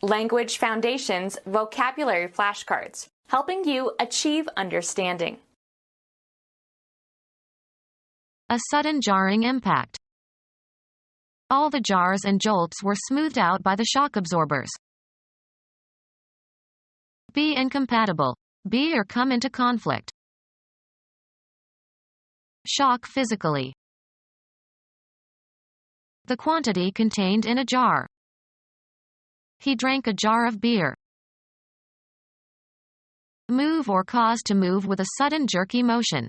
Language Foundations Vocabulary Flashcards, helping you achieve understanding. A sudden jarring impact. All the jars and jolts were smoothed out by the shock absorbers. Be incompatible. Be or come into conflict. Shock physically. The quantity contained in a jar. He drank a jar of beer. Move or cause to move with a sudden jerky motion.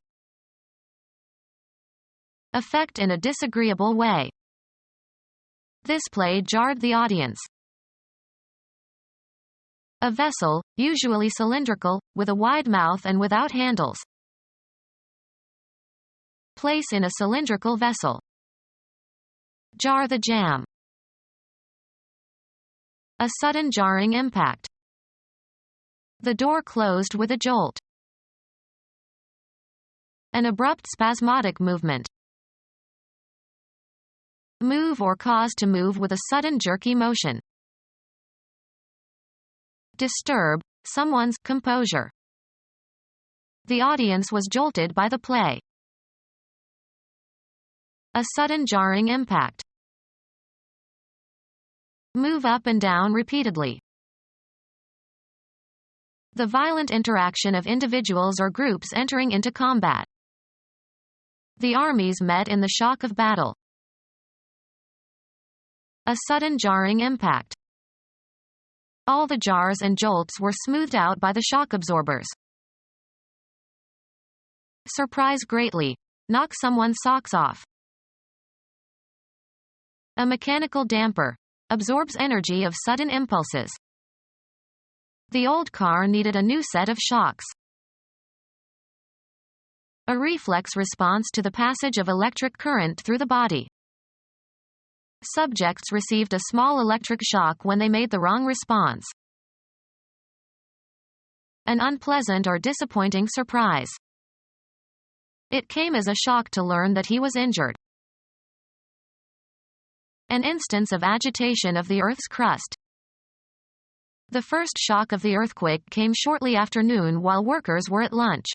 Affect in a disagreeable way. This play jarred the audience. A vessel, usually cylindrical, with a wide mouth and without handles. Place in a cylindrical vessel. Jar the jam. A sudden jarring impact. The door closed with a jolt. An abrupt spasmodic movement. Move or cause to move with a sudden jerky motion. Disturb someone's composure. The audience was jolted by the play. A sudden jarring impact. Move up and down repeatedly. The violent interaction of individuals or groups entering into combat. The armies met in the shock of battle. A sudden jarring impact. All the jars and jolts were smoothed out by the shock absorbers. Surprise greatly. Knock someone's socks off. A mechanical damper. Absorbs energy of sudden impulses. The old car needed a new set of shocks. A reflex response to the passage of electric current through the body. Subjects received a small electric shock when they made the wrong response. An unpleasant or disappointing surprise. It came as a shock to learn that he was injured. An instance of agitation of the Earth's crust. The first shock of the earthquake came shortly after noon while workers were at lunch.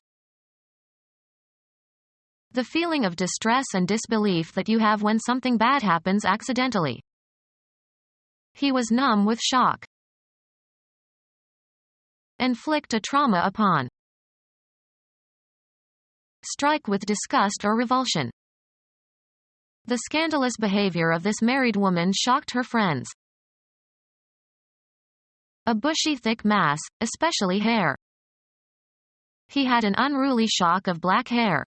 The feeling of distress and disbelief that you have when something bad happens accidentally. He was numb with shock. Inflict a trauma upon. Strike with disgust or revulsion. The scandalous behavior of this married woman shocked her friends. A bushy thick mass, especially hair. He had an unruly shock of black hair.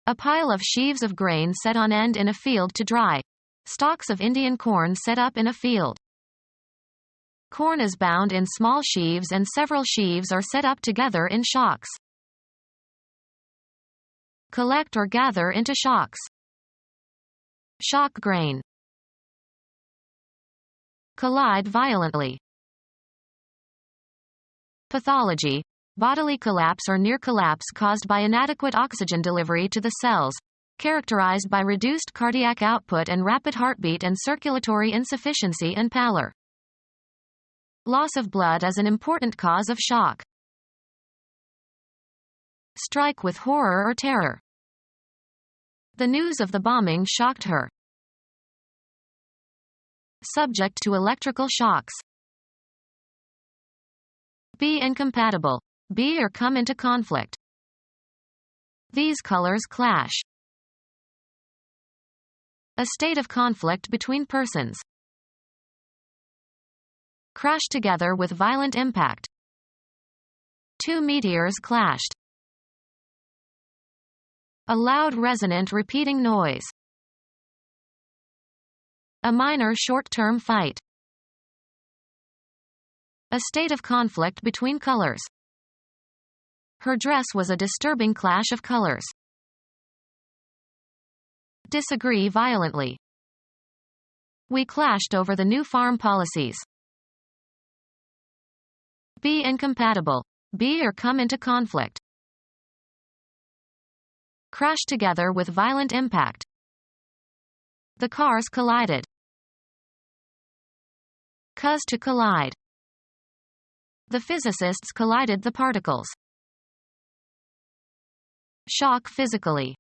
A pile of sheaves of grain set on end in a field to dry. Stalks of Indian corn set up in a field. Corn is bound in small sheaves and several sheaves are set up together in shocks. Collect or gather into shocks. Shock grain. Collide violently. Pathology. Bodily collapse or near collapse caused by inadequate oxygen delivery to the cells, characterized by reduced cardiac output and rapid heartbeat and circulatory insufficiency and pallor. Loss of blood is an important cause of shock. Strike with horror or terror. The news of the bombing shocked her. Subject to electrical shocks. Be incompatible. Be or come into conflict. These colors clash. A state of conflict between persons. Crash together with violent impact. Two meteors clashed. A loud resonant repeating noise. A minor short-term fight. A state of conflict between colors. Her dress was a disturbing clash of colors. Disagree violently. We clashed over the new farm policies. Be incompatible. Be or come into conflict. Crash together with violent impact. The cars collided. Cause to collide. The physicists collided the particles. Shock physically.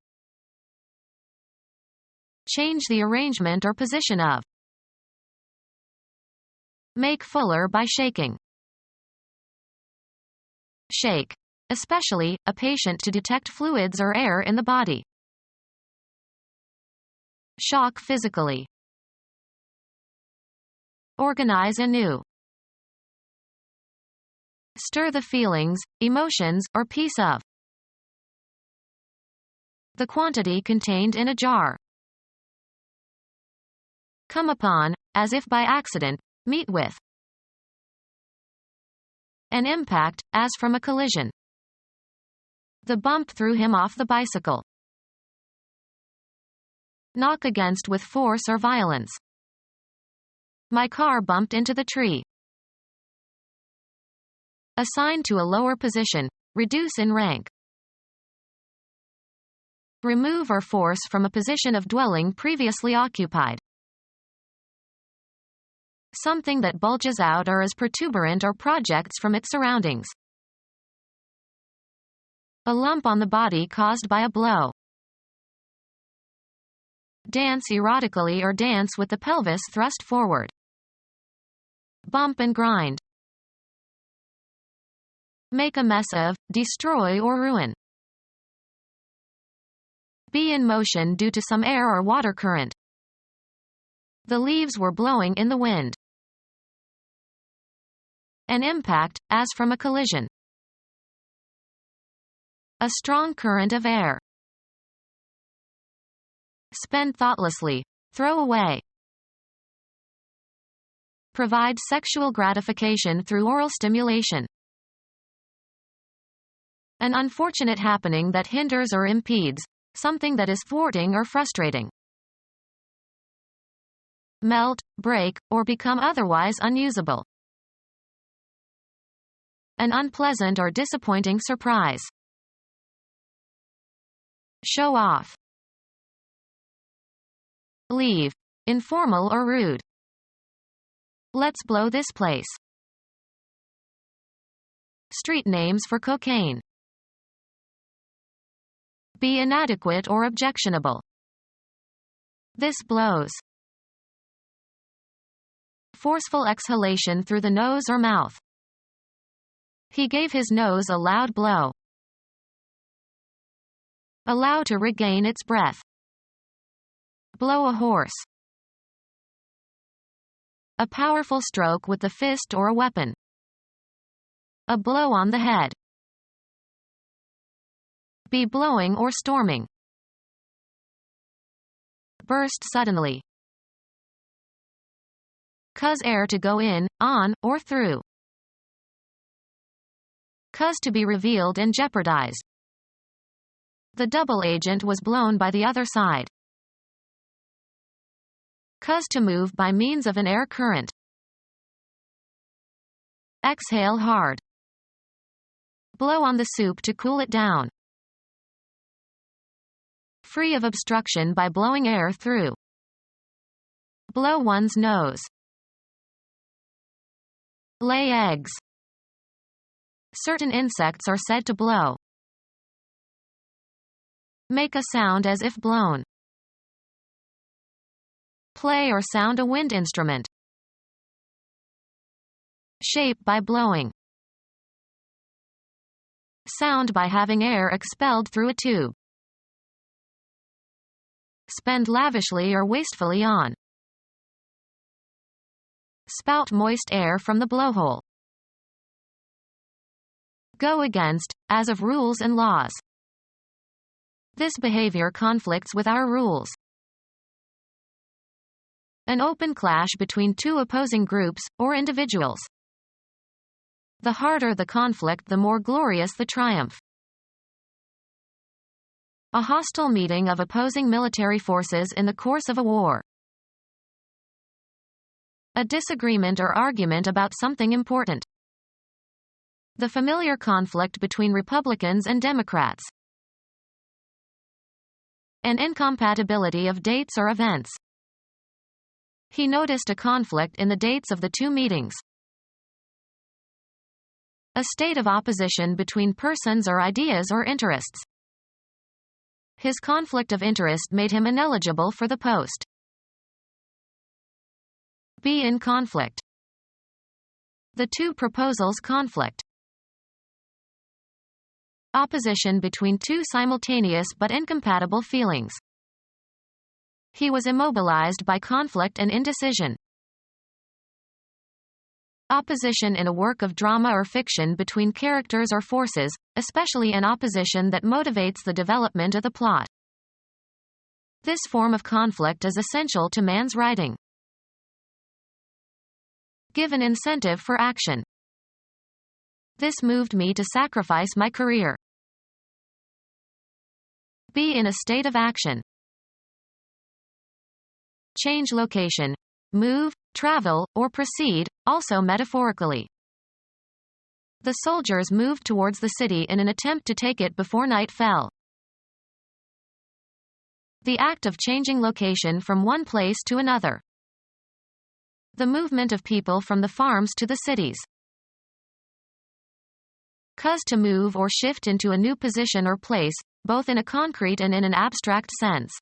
Change the arrangement or position of. Make fuller by shaking. Shake, especially a patient, to detect fluids or air in the body. Shock physically. Organize anew. Stir the feelings, emotions, or piece of. The quantity contained in a jar. Come upon, as if by accident, meet with. An impact, as from a collision. The bump threw him off the bicycle. Knock against with force or violence. My car bumped into the tree. Assign to a lower position, reduce in rank. Remove or force from a position of dwelling previously occupied. Something that bulges out or is protuberant or projects from its surroundings. A lump on the body caused by a blow. Dance erotically or dance with the pelvis thrust forward. Bump and grind. Make a mess of, destroy or ruin. Be in motion due to some air or water current. The leaves were blowing in the wind. An impact, as from a collision. A strong current of air. Spend thoughtlessly. Throw away. Provide sexual gratification through oral stimulation. An unfortunate happening that hinders or impedes, something that is thwarting or frustrating. Melt, break, or become otherwise unusable. An unpleasant or disappointing surprise. Show off. Leave. Informal or rude. Let's blow this place. Street names for cocaine. Be inadequate or objectionable. This blows. Forceful exhalation through the nose or mouth. He gave his nose a loud blow. Allow to regain its breath. Blow a horse. A powerful stroke with the fist or a weapon. A blow on the head. Be blowing or storming. Burst suddenly. Cause air to go in, on, or through. Cause to be revealed and jeopardized. The double agent was blown by the other side. Cause to move by means of an air current. Exhale hard. Blow on the soup to cool it down. Free of obstruction by blowing air through. Blow one's nose. Lay eggs. Certain insects are said to blow. Make a sound as if blown. Play or sound a wind instrument. Shape by blowing. Sound by having air expelled through a tube. Spend lavishly or wastefully on. Spout moist air from the blowhole. Go against, as of rules and laws. This behavior conflicts with our rules. An open clash between two opposing groups, or individuals. The harder the conflict, the more glorious the triumph. A hostile meeting of opposing military forces in the course of a war. A disagreement or argument about something important. The familiar conflict between Republicans and Democrats. An incompatibility of dates or events. He noticed a conflict in the dates of the two meetings. A state of opposition between persons or ideas or interests. His conflict of interest made him ineligible for the post. Be in conflict. The two proposals conflict. Opposition between two simultaneous but incompatible feelings. He was immobilized by conflict and indecision. Opposition in a work of drama or fiction between characters or forces, especially an opposition that motivates the development of the plot. This form of conflict is essential to man's writing. Give an incentive for action. This moved me to sacrifice my career. Be in a state of action. Change location. Move, travel, or proceed, also metaphorically. The soldiers moved towards the city in an attempt to take it before night fell. The act of changing location from one place to another. The movement of people from the farms to the cities. Cause to move or shift into a new position or place, both in a concrete and in an abstract sense.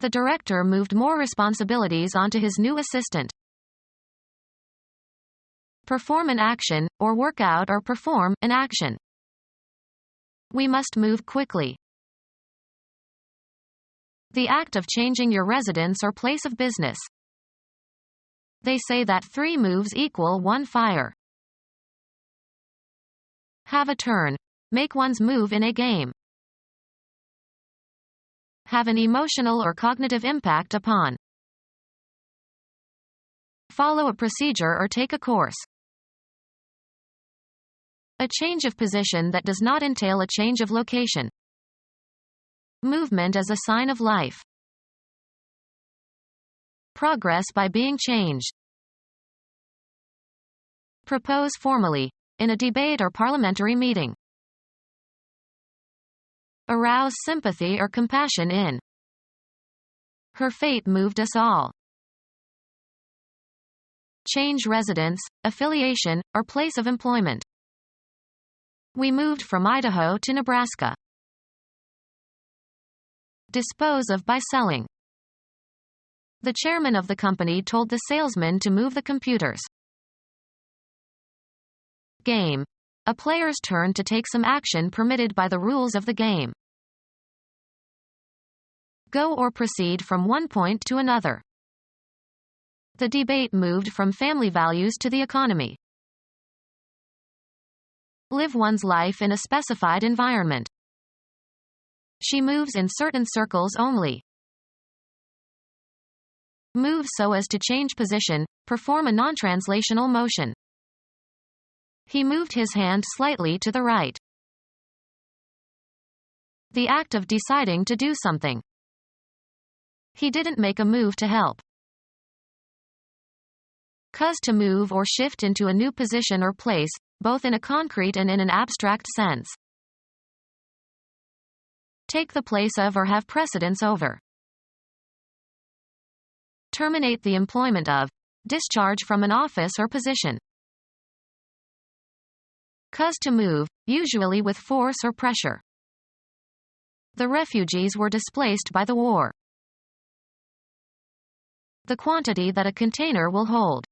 The director moved more responsibilities onto his new assistant. Perform an action, or work out or perform an action. We must move quickly. The act of changing your residence or place of business. They say that 3 moves equal 1 fire. Have a turn. Make one's move in a game. Have an emotional or cognitive impact upon. Follow a procedure or take a course. A change of position that does not entail a change of location. Movement as a sign of life. Progress by being changed. Propose formally, in a debate or parliamentary meeting. Arouse sympathy or compassion in. Her fate moved us all. Change residence, affiliation, or place of employment. We moved from Idaho to Nebraska. Dispose of by selling. The chairman of the company told the salesman to move the computers. Game. A player's turn to take some action permitted by the rules of the game. Go or proceed from one point to another. The debate moved from family values to the economy. Live one's life in a specified environment. She moves in certain circles only. Move so as to change position, perform a non-translational motion. He moved his hand slightly to the right. The act of deciding to do something. He didn't make a move to help. Cause to move or shift into a new position or place, both in a concrete and in an abstract sense. Take the place of or have precedence over. Terminate the employment of. Discharge from an office or position. Cause to move, usually with force or pressure. The refugees were displaced by the war. The quantity that a container will hold.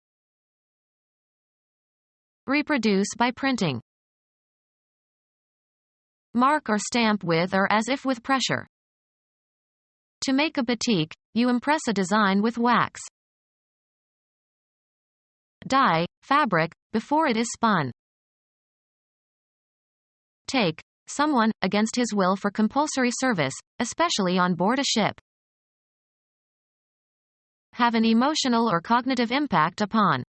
Reproduce by printing. Mark or stamp with or as if with pressure. To make a batik, you impress a design with wax. Dye, fabric, before it is spun. Take, someone, against his will for compulsory service, especially on board a ship. Have an emotional or cognitive impact upon.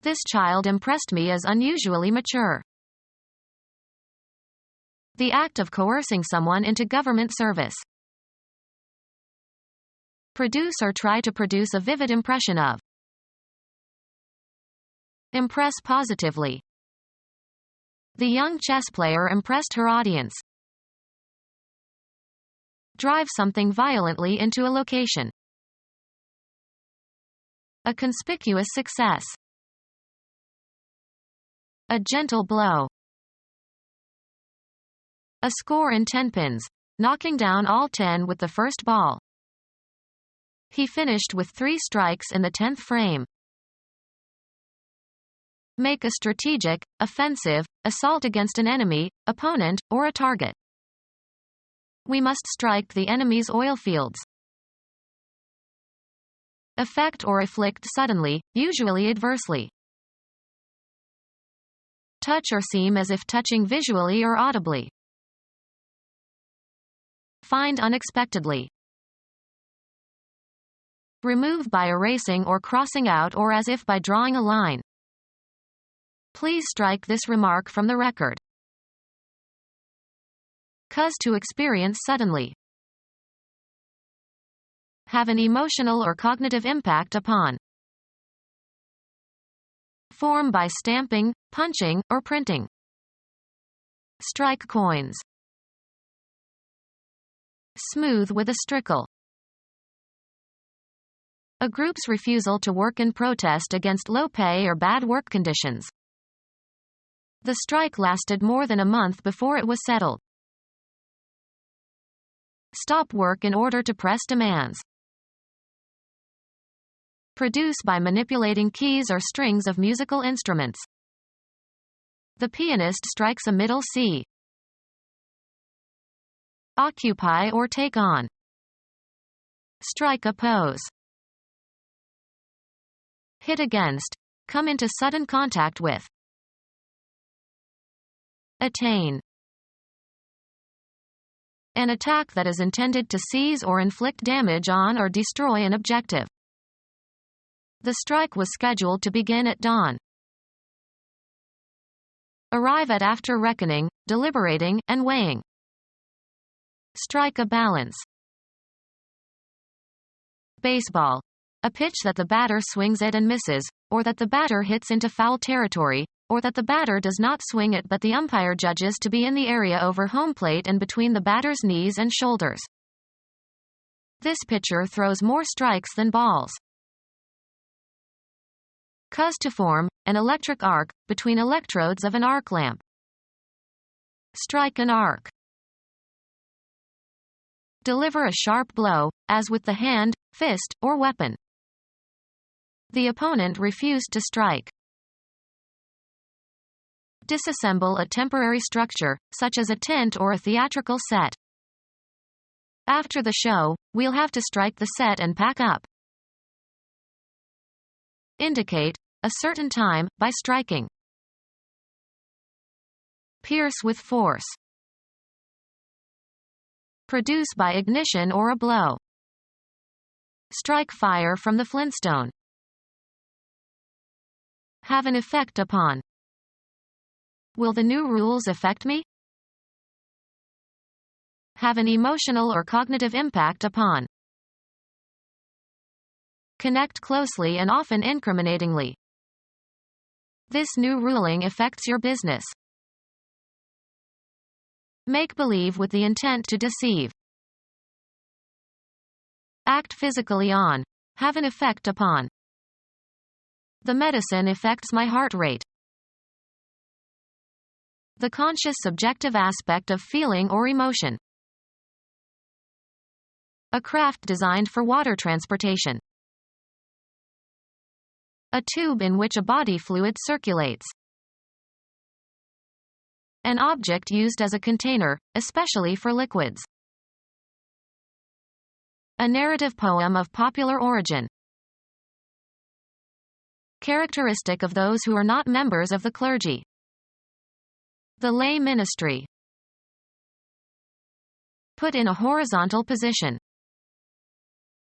This child impressed me as unusually mature. The act of coercing someone into government service. Produce or try to produce a vivid impression of. Impress positively. The young chess player impressed her audience. Drive something violently into a location. A conspicuous success. A gentle blow. A score in 10 pins, knocking down all 10 with the first ball. He finished with 3 strikes in the 10th frame. Make a strategic, offensive, assault against an enemy, opponent, or a target. We must strike the enemy's oil fields. Affect or afflict suddenly, usually adversely. Touch or seem as if touching visually or audibly. Find unexpectedly. Remove by erasing or crossing out or as if by drawing a line. Please strike this remark from the record. Cause to experience suddenly. Have an emotional or cognitive impact upon. Form by stamping, punching, or printing. Strike coins. Smooth with a strickle. A group's refusal to work in protest against low pay or bad work conditions. The strike lasted more than a month before it was settled. Stop work in order to press demands. Produce by manipulating keys or strings of musical instruments. The pianist strikes a middle C. Occupy or take on. Strike a pose. Hit against. Come into sudden contact with. Attain. An attack that is intended to seize or inflict damage on or destroy an objective. The strike was scheduled to begin at dawn. Arrive at after reckoning, deliberating, and weighing. Strike a balance. Baseball. A pitch that the batter swings at and misses, or that the batter hits into foul territory, or that the batter does not swing it but the umpire judges to be in the area over home plate and between the batter's knees and shoulders. This pitcher throws more strikes than balls. Cause to form, an electric arc, between electrodes of an arc lamp. Strike an arc. Deliver a sharp blow, as with the hand, fist, or weapon. The opponent refused to strike. Disassemble a temporary structure, such as a tent or a theatrical set. After the show, we'll have to strike the set and pack up. Indicate a certain time by striking. Pierce with force. Produce by ignition or a blow. Strike fire from the flintstone. Have an effect upon. Will the new rules affect me? Have an emotional or cognitive impact upon. Connect closely and often incriminatingly. This new ruling affects your business. Make believe with the intent to deceive. Act physically on. Have an effect upon. The medicine affects my heart rate. The conscious subjective aspect of feeling or emotion. A craft designed for water transportation. A tube in which a body fluid circulates. An object used as a container, especially for liquids. A narrative poem of popular origin. Characteristic of those who are not members of the clergy. The lay ministry. Put in a horizontal position.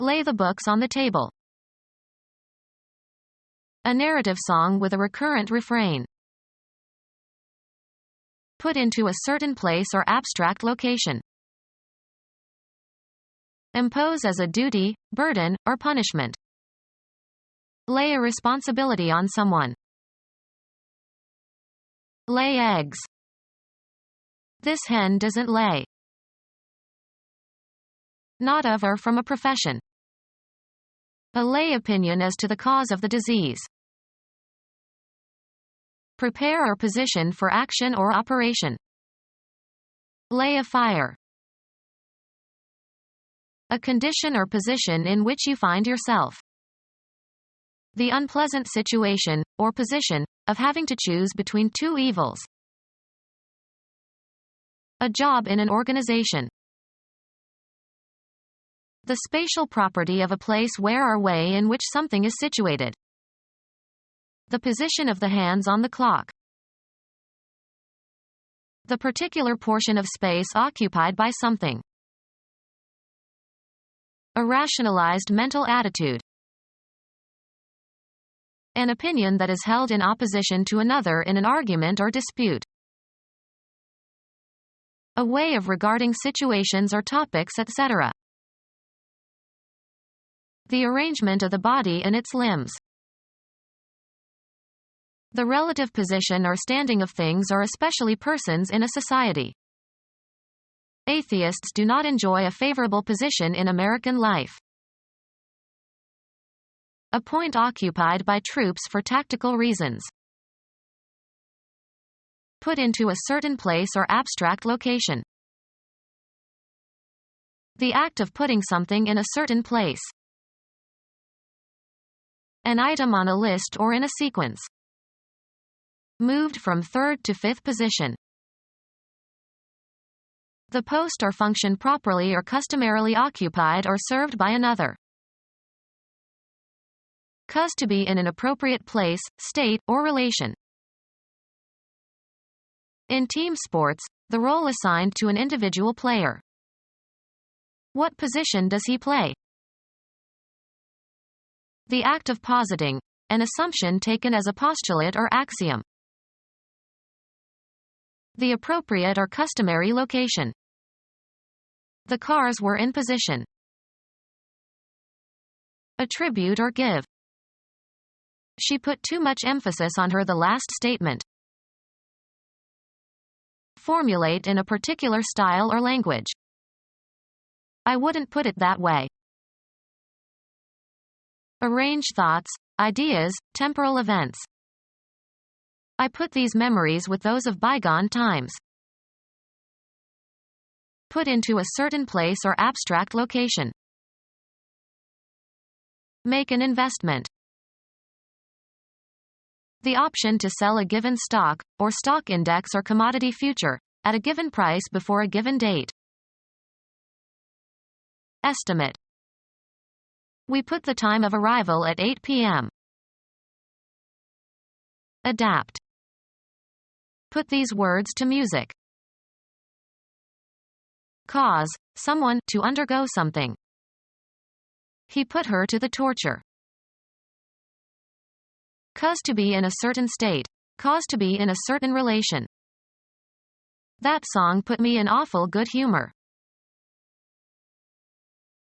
Lay the books on the table. A narrative song with a recurrent refrain. Put into a certain place or abstract location. Impose as a duty, burden, or punishment. Lay a responsibility on someone. Lay eggs. This hen doesn't lay. Not of or from a profession. A lay opinion as to the cause of the disease. Prepare or position for action or operation. Lay a fire. A condition or position in which you find yourself. The unpleasant situation, or position, of having to choose between two evils. A job in an organization. The spatial property of a place where or way in which something is situated. The position of the hands on the clock. The particular portion of space occupied by something. A rationalized mental attitude. An opinion that is held in opposition to another in an argument or dispute. A way of regarding situations or topics, etc. The arrangement of the body and its limbs. The relative position or standing of things or especially persons in a society. Atheists do not enjoy a favorable position in American life. A point occupied by troops for tactical reasons. Put into a certain place or abstract location. The act of putting something in a certain place. An item on a list or in a sequence. Moved from third to fifth position. The post or function properly or customarily occupied or served by another. Cause to be in an appropriate place, state, or relation. In team sports, the role assigned to an individual player. What position does he play? The act of positing, an assumption taken as a postulate or axiom. The appropriate or customary location. The cars were in position. Attribute or give. She put too much emphasis on the last statement. Formulate in a particular style or language. I wouldn't put it that way. Arrange thoughts, ideas, temporal events. I put these memories with those of bygone times. Put into a certain place or abstract location. Make an investment. The option to sell a given stock, or stock index or commodity future, at a given price before a given date. Estimate. We put the time of arrival at 8 p.m. Adapt. Put these words to music. Cause someone to undergo something. He put her to the torture. Cause to be in a certain state. Cause to be in a certain relation. That song put me in awful good humor.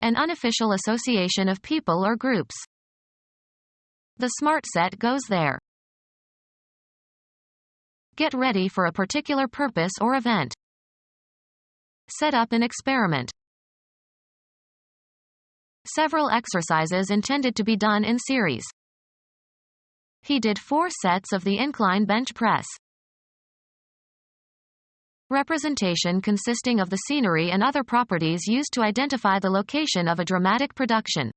An unofficial association of people or groups. The smart set goes there. Get ready for a particular purpose or event. Set up an experiment. Several exercises intended to be done in series. He did 4 sets of the incline bench press. Representation consisting of the scenery and other properties used to identify the location of a dramatic production.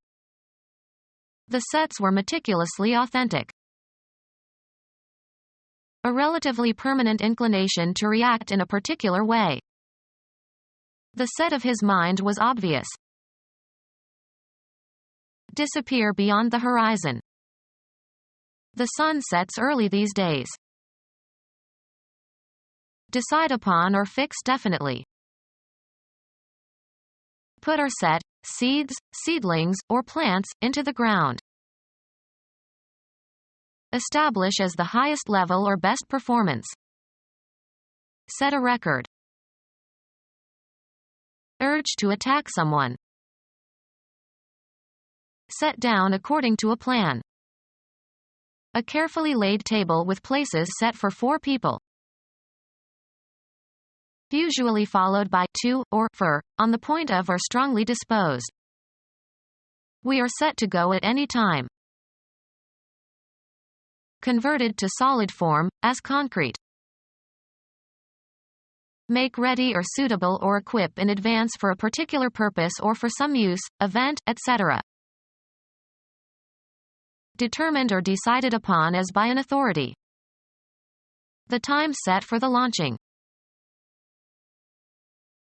The sets were meticulously authentic. A relatively permanent inclination to react in a particular way. The set of his mind was obvious. Disappear beyond the horizon. The sun sets early these days. Decide upon or fix definitely. Put or set seeds, seedlings, or plants into the ground. Establish as the highest level or best performance. Set a record. Urge to attack someone. Set down according to a plan. A carefully laid table with places set for 4 people. Usually followed by to or for, on the point of or strongly disposed. We are set to go at any time. Converted to solid form, as concrete. Make ready or suitable or equip in advance for a particular purpose or for some use, event, etc. Determined or decided upon as by an authority. The time set for the launching.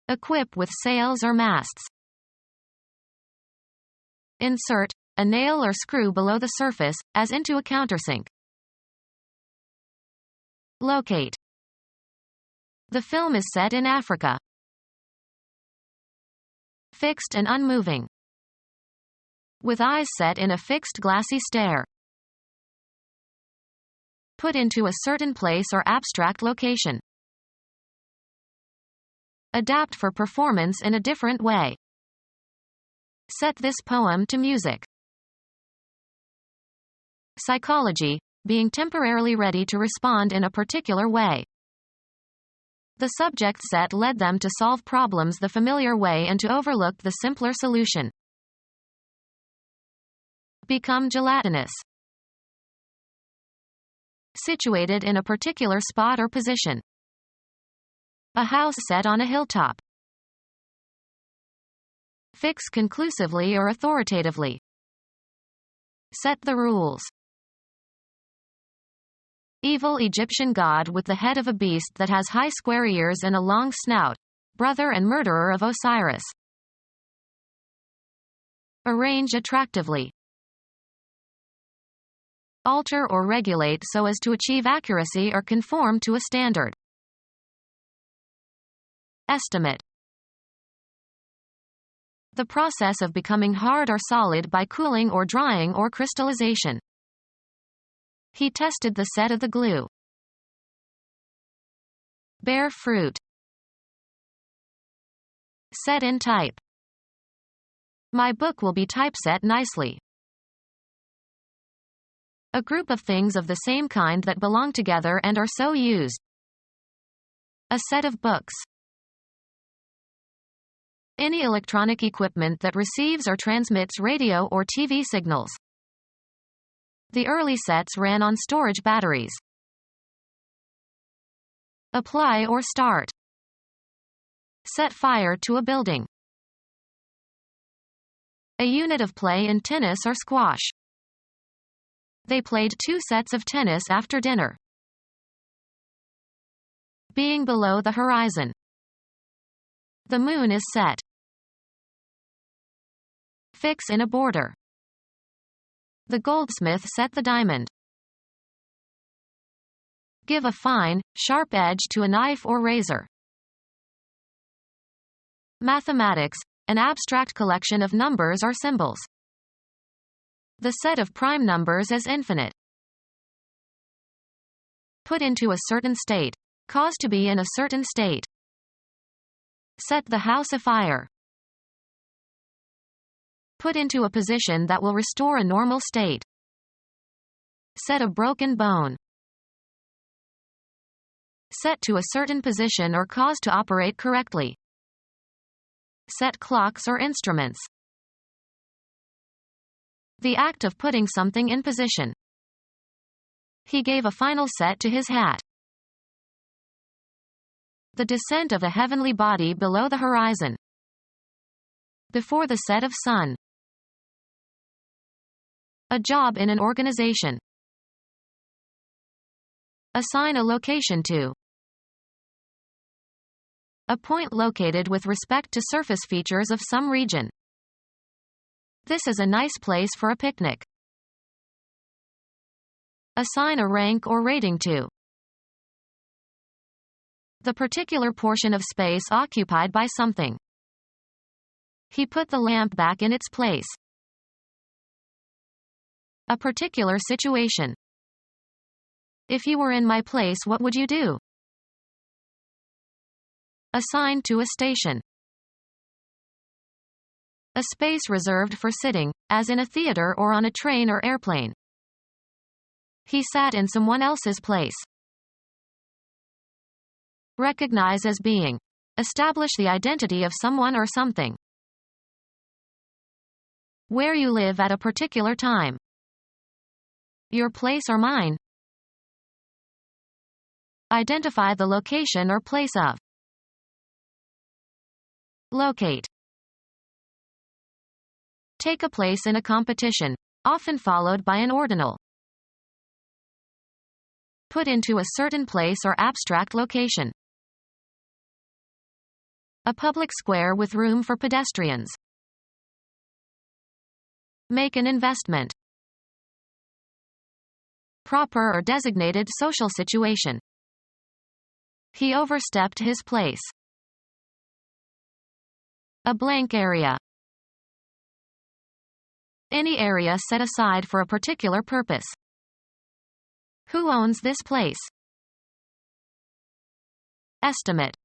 Equip with sails or masts. Insert a nail or screw below the surface, as into a countersink. Locate. The film is set in Africa. Fixed and unmoving. With eyes set in a fixed glassy stare. Put into a certain place or abstract location. Adapt for performance in a different way. Set this poem to music. Psychology, being temporarily ready to respond in a particular way. The subject set led them to solve problems the familiar way and to overlook the simpler solution. Become gelatinous. Situated in a particular spot or position. A house set on a hilltop. Fix conclusively or authoritatively. Set the rules. Evil Egyptian god with the head of a beast that has high square ears and a long snout, brother and murderer of Osiris. Arrange attractively. Alter or regulate so as to achieve accuracy or conform to a standard. Estimate. The process of becoming hard or solid by cooling or drying or crystallization. He tested the set of the glue. Bear fruit. Set in type. My book will be typeset nicely. A group of things of the same kind that belong together and are so used. A set of books. Any electronic equipment that receives or transmits radio or TV signals. The early sets ran on storage batteries. Apply or start. Set fire to a building. A unit of play in tennis or squash. They played 2 sets of tennis after dinner. Being below the horizon. The moon is set. Fix in a border. The goldsmith set the diamond. Give a fine, sharp edge to a knife or razor. Mathematics, an abstract collection of numbers or symbols. The set of prime numbers is infinite. Put into a certain state. Cause to be in a certain state. Set the house afire. Put into a position that will restore a normal state. Set a broken bone. Set to a certain position or cause to operate correctly. Set clocks or instruments. The act of putting something in position. He gave a final set to his hat. The descent of a heavenly body below the horizon. Before the set of sun. A job in an organization. Assign a location to. A point located with respect to surface features of some region. This is a nice place for a picnic. Assign a rank or rating to. The particular portion of space occupied by something. He put the lamp back in its place. A particular situation. If you were in my place, what would you do? Assigned to a station. A space reserved for sitting, as in a theater or on a train or airplane. He sat in someone else's place. Recognize as being. Establish the identity of someone or something. Where you live at a particular time. Your place or mine. Identify the location or place of. Locate. Take a place in a competition, often followed by an ordinal. Put into a certain place or abstract location. A public square with room for pedestrians. Make an investment. Proper or designated social situation. He overstepped his place. A blank area. Any area set aside for a particular purpose. Who owns this place? Estimate.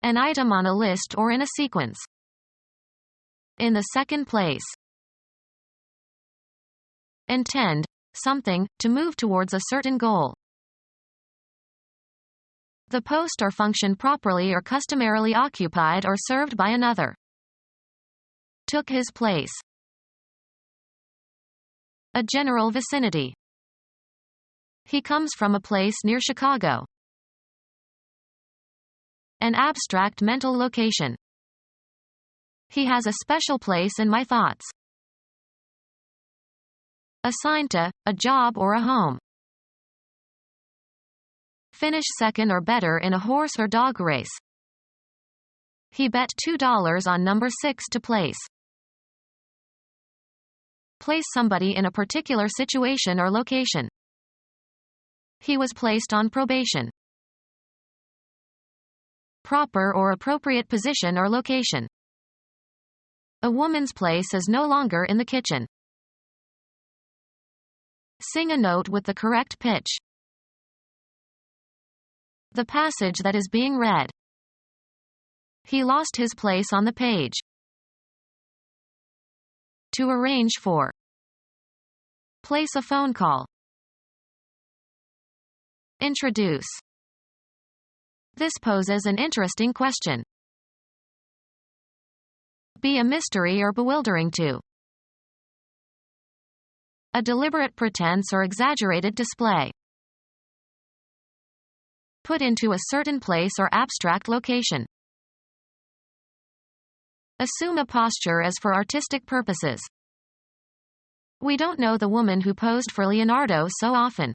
An item on a list or in a sequence. In the second place. Intend, something, to move towards a certain goal. The post or function properly or customarily occupied or served by another. Took his place. A general vicinity. He comes from a place near Chicago. An abstract mental location. He has a special place in my thoughts. Assigned to, a job or a home. Finish second or better in a horse or dog race. He bet $2 on number 6 to place. Place somebody in a particular situation or location. He was placed on probation. Proper or appropriate position or location. A woman's place is no longer in the kitchen. Sing a note with the correct pitch. The passage that is being read. He lost his place on the page. To arrange for. Place a phone call. Introduce. This poses an interesting question. Be a mystery or bewildering to. A deliberate pretense or exaggerated display. Put into a certain place or abstract location. Assume a posture as for artistic purposes. We don't know the woman who posed for Leonardo so often.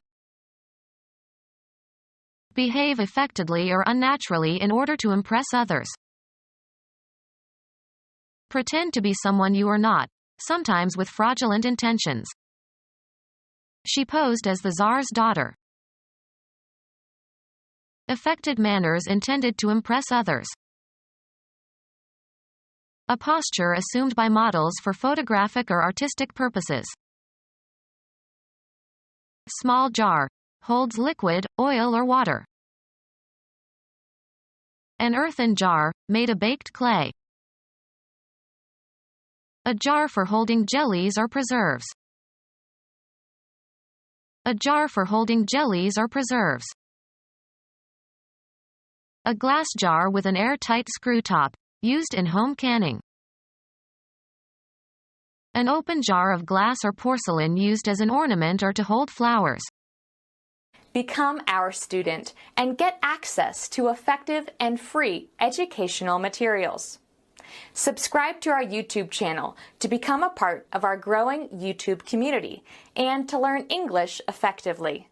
Behave affectedly or unnaturally in order to impress others. Pretend to be someone you are not, sometimes with fraudulent intentions. She posed as the Tsar's daughter. Affected manners intended to impress others. A posture assumed by models for photographic or artistic purposes. Small jar. Holds liquid, oil or water. An earthen jar, made of baked clay. A jar for holding jellies or preserves. A jar for holding jellies or preserves. A glass jar with an airtight screw top, used in home canning. An open jar of glass or porcelain used as an ornament or to hold flowers. Become our student and get access to effective and free educational materials. Subscribe to our YouTube channel to become a part of our growing YouTube community and to learn English effectively.